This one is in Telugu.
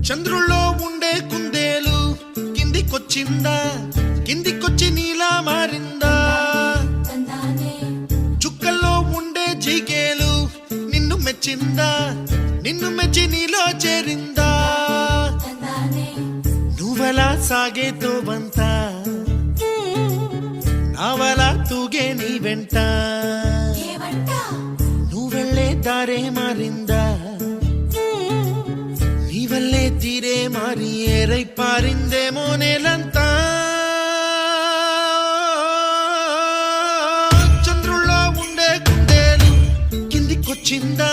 చంద్రుల్లో ఉండే కుందేలు కిందికొచ్చిందా, కిందికొచ్చి నీలా మారిందా? చుక్కల్లో ఉండే జీకేలు నిన్ను మెచ్చిందా, నిన్ను మెచ్చి నీలో చేరిందా? నువ్వలా సాగేతో బంత, నావలా తూగే నీ వెంట, నువ్వెళ్ళే దారే మారిందా, నీవల్లే తీరే మారి ఏరై పారిందేమో నేలంతా. చంద్రుల్లో ఉండే కుందేలు కిందికొచ్చిందా,